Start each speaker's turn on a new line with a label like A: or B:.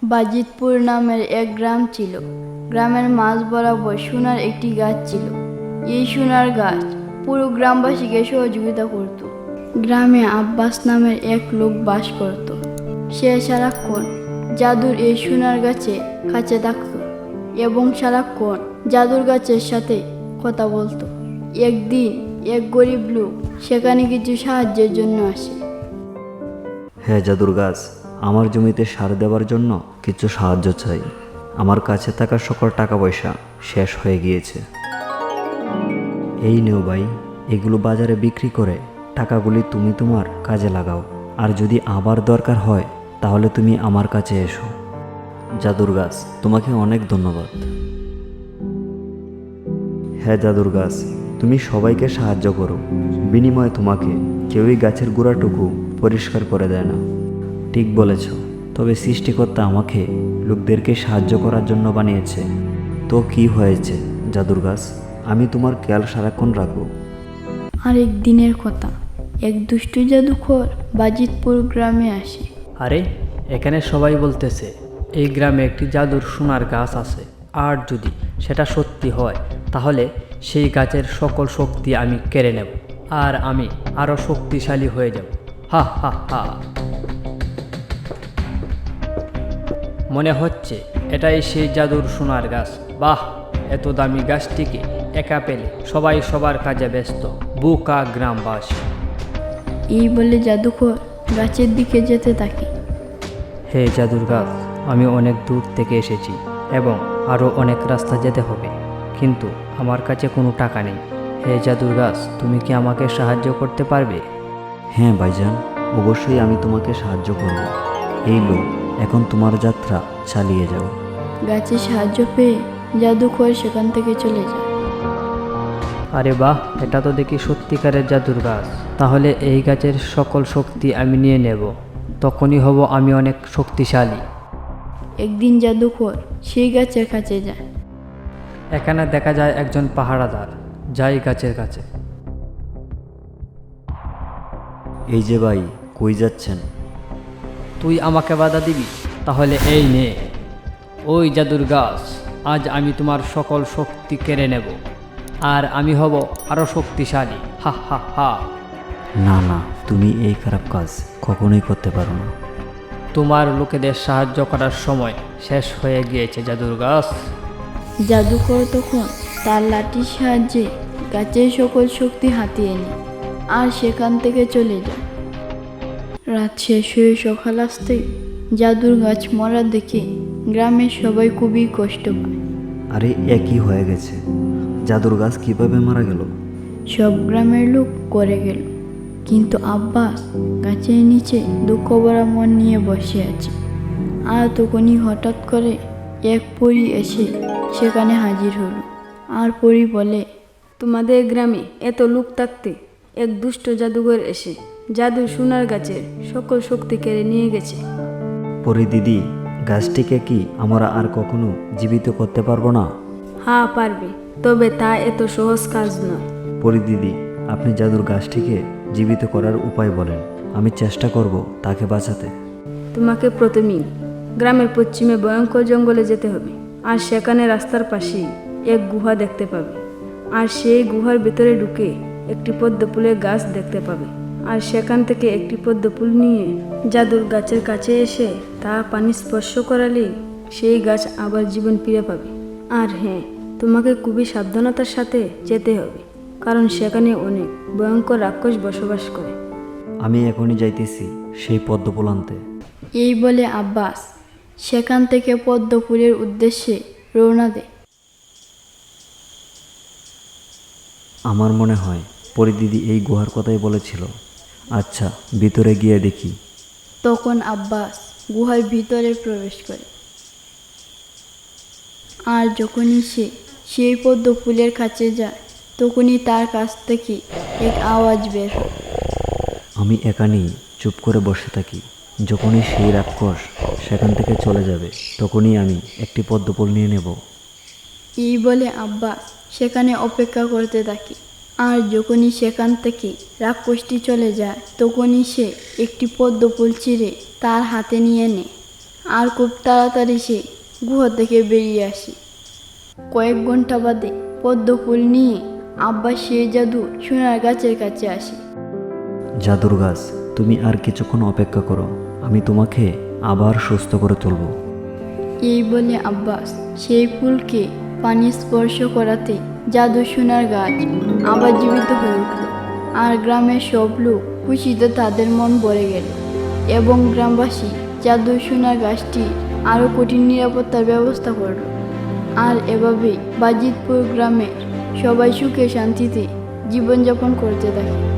A: বাজিতপুর নামের এক গ্রাম ছিল। গ্রামের মাঝ বরাবর সোনার একটি গাছ ছিল। এই সোনার গাছ পুরো গ্রামবাসীকে সহযোগিতা করত। গ্রামে আব্বাস নামের এক লোক বাস করত। সে সারাক্ষণ জাদুর এই সোনার গাছে কাছে থাকত এবং সারাক্ষণ জাদুর গাছের সাথে কথা বলতো। একদিন এক গরিব লোক সেখানে কিছু সাহায্যের জন্য আসে।
B: হ্যাঁ জাদুর গাছ, আমার জমিতে সার দেওয়ার জন্য কিছু সাহায্য চাই। আমার কাছে থাকা সকল টাকা পয়সা শেষ হয়ে গিয়েছে। এই নেও ভাই, এগুলো বাজারে বিক্রি করে টাকাগুলি তুমি তোমার কাজে লাগাও। আর যদি আবার দরকার হয় তাহলে তুমি আমার কাছে এসো। জাদুর গাছ, তোমাকে অনেক ধন্যবাদ। হ্যাঁ জাদুর গাছ, তুমি সবাইকে সাহায্য করো, বিনিময়ে তোমাকে কেউই গাছের গোড়াটুকু পরিষ্কার করে দেয় না। ঠিক বলেছ, তবে সৃষ্টিকর্তা আমাকে লোকদেরকে সাহায্য করার জন্য বানিয়েছে। তো কি হয়েছে জাদুর গাছ, আমি তোমার খেয়াল সারাক্ষণ রাখবো।
A: আরেক দিনের কথা, এক দুষ্ট জাদুকর বাজিতপুর গ্রামে আসে।
C: আরে, এখানে সবাই বলতেছে এই গ্রামে একটি জাদুর সোনার গাছ আছে, আর যদি সেটা সত্যি হয় তাহলে সেই গাছের সকল শক্তি আমি কেড়ে নেব আর আমি আরও শক্তিশালী হয়ে যাব। হা হা হা। মনে হচ্ছে এটাই সেই জাদুর সোনার গাছ। বাহ, এত দামি গাছটিকে একা পেলে সবাই সবার কাজে ব্যস্ত। বুকা গ্রামবাসী।
A: এই বলে জাদুকর গাছের দিকে যেতে থাকে।
C: হে জাদুর গাছ, আমি অনেক দূর থেকে এসেছি এবং আরও অনেক রাস্তা যেতে হবে, কিন্তু আমার কাছে কোনো টাকা নেই। হে জাদুর গাছ, তুমি কি আমাকে সাহায্য করতে পারবে?
B: হ্যাঁ ভাইজান, অবশ্যই আমি তোমাকে সাহায্য করব। এই লোক, এখন তোমার যাত্রা চালিয়ে যাও।
A: গাছে সাহায্য পেয়ে জাদুকর সেখান থেকে চলে যায়।
C: আরে বাহ, এটা তো দেখি সত্যিকারের জাদুর গাছ। তাহলে এই গাছের সকল শক্তি আমি নিয়ে নেব, তখনই হব আমি অনেক শক্তিশালী।
A: একদিন জাদুকর সেই গাছের কাছে যায়।
C: এখানে দেখা যায় একজন পাহারাদার যাই গাছের কাছে।
B: এই যে ভাই, কই যাচ্ছেন?
C: তুই আমাকে বাধা দিবি? তাহলে এই নে, ওই জাদুর গাছ, আজ আমি তোমার সকল শক্তি কেড়ে নেব আর আমি হব আরও শক্তিশালী। হা হা হা।
B: না না, তুমি এই খারাপ কাজ কখনোই করতে পারো না।
C: তোমার লোকেদের সাহায্য করার সময় শেষ হয়ে গিয়েছে জাদুর গাছ।
A: জাদুকর তখন তার লাঠির সাহায্যে গাছের সকল শক্তি হাতিয়ে নেয় আর সেখান থেকে চলে যায়। রাত শেষ হয়ে সকাল আসতেই জাদুর গাছ মরা দেখে গ্রামের সবাই খুবই কষ্ট পায়।
B: আরে একই হয়ে গেছে, জাদুর গাছ কিভাবে মারা গেল?
A: সব গ্রামের লোক করে গেল, কিন্তু আব্বাস গাছের নিচে দুঃখ ভরা মন নিয়ে বসে আছে। আর তখনই হঠাৎ করে এক পরী এসে সেখানে হাজির হলো। আর পরী বলে,
D: তোমাদের গ্রামে এত লোক থাকতে এক দুষ্ট জাদুঘর এসে জাদুর সোনার গাছের সকল শক্তি কেড়ে নিয়ে গেছে।
B: পরি দিদি, গাছটিকে কি আমরা আর কখনো জীবিত করতে পারবো না?
D: হ্যাঁ পারবে, তবে তা এত সহজ কাজ নয়।
B: পরি দিদি, আপনি জাদুর গাছটিকে জীবিত করার উপায় বলেন, আমি চেষ্টা করব তাকে বাঁচাতে।
D: তোমাকে প্রথমেই গ্রামের পশ্চিমে ভয়ঙ্কর জঙ্গলে যেতে হবে, আর সেখানে রাস্তার পাশেই এক গুহা দেখতে পাবে। আর সেই গুহার ভেতরে ঢুকে একটি পদ্ম ফুলের গাছ দেখতে পাবে, আর সেখান থেকে একটি পদ্ম ফুল নিয়ে জাদুর গাছের কাছে এসে তা পানি স্পর্শ করালেই সেই গাছ আবার জীবন ফিরে পাবে। আর হ্যাঁ, তোমাকে খুবই সাবধানতার সাথে যেতে হবে, কারণ সেখানে অনেক ভয়ঙ্কর রাক্ষস বসবাস করে।
B: আমি এখনই যাইতেছি সেই পদ্মফুল আনতে।
A: এই বলে আব্বাস সেখান থেকে পদ্ম ফুলের উদ্দেশ্যে রওনা দেয়।
B: আমার মনে হয় পরিদিদি এই গুহার কথাই বলেছিল। আচ্ছা, ভিতরে গিয়ে দেখি।
A: তখন আব্বাস গুহার ভিতরে প্রবেশ করে। আর যখনই সে সেই পদ্ম ফুলের কাছে যায়, তখনই তার কাছ থেকে এক আওয়াজ বের হয়।
B: আমি এখানেই চুপ করে বসে থাকি। যখনই সেই রাক্ষস সেখান থেকে চলে যাবে, তখনই আমি একটি পদ্মফুল নিয়ে নেব।
A: এই বলে আব্বাস সেখানে অপেক্ষা করতে থাকে। আর যখনই সেখান থেকে রাক্ষসটি চলে যায়, তখনই সে একটি পদ্ম ফুল ছিঁড়ে তার হাতে নিয়ে নেয় আর খুব তাড়াতাড়ি সে গুহা থেকে বেরিয়ে আসে। কয়েক ঘন্টা বাদে পদ্ম ফুল নিয়ে আব্বাস সেই জাদু সোনার গাছের কাছে আসে।
B: জাদুর গাছ, তুমি আর কিছুক্ষণ অপেক্ষা করো, আমি তোমাকে আবার সুস্থ করে তুলব।
A: এই বলে আব্বাস সেই ফুলকে পানি স্পর্শ করাতে জাদু সোনার গাছ আবার জীবিত হয়ে উঠল। আর গ্রামের সব লোক খুশিতে তাদের মন ভরে গেল এবং গ্রামবাসী জাদু সোনার গাছটি আরও কঠিন নিরাপত্তার ব্যবস্থা করল। আর এভাবেই বাজিতপুর গ্রামের সবাই সুখে শান্তিতে জীবনযাপন করতে থাকে।